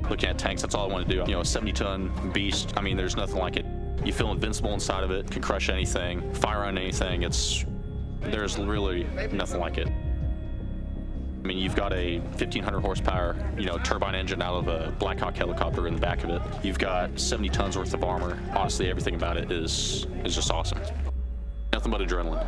Looking at tanks, that's all I want to do. You know, a 70-ton beast, I mean, there's nothing like it. You feel invincible inside of it, can crush anything, fire on anything. There's really nothing like it. I mean, you've got a 1,500 horsepower, you know, turbine engine out of a Black Hawk helicopter in the back of it. You've got 70 tons worth of armor. Honestly, everything about it is just awesome. Nothing but adrenaline.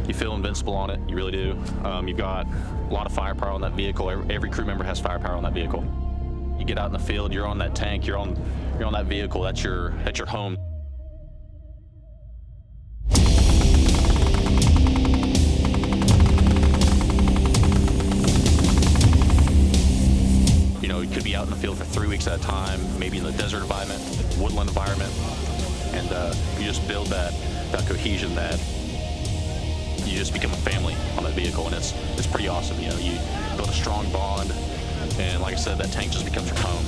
You feel invincible on it, you really do. You've got a lot of firepower on that vehicle. Every crew member has firepower on that vehicle. You get out in the field, you're on that tank, you're on that vehicle, that's your home. You know, you could be out in the field for 3 weeks at a time, maybe in the desert environment, woodland environment, and you just build that cohesion, that you just become a family on that vehicle, and it's pretty awesome. You know, you build a strong bond, and like I said, that tank just becomes your home.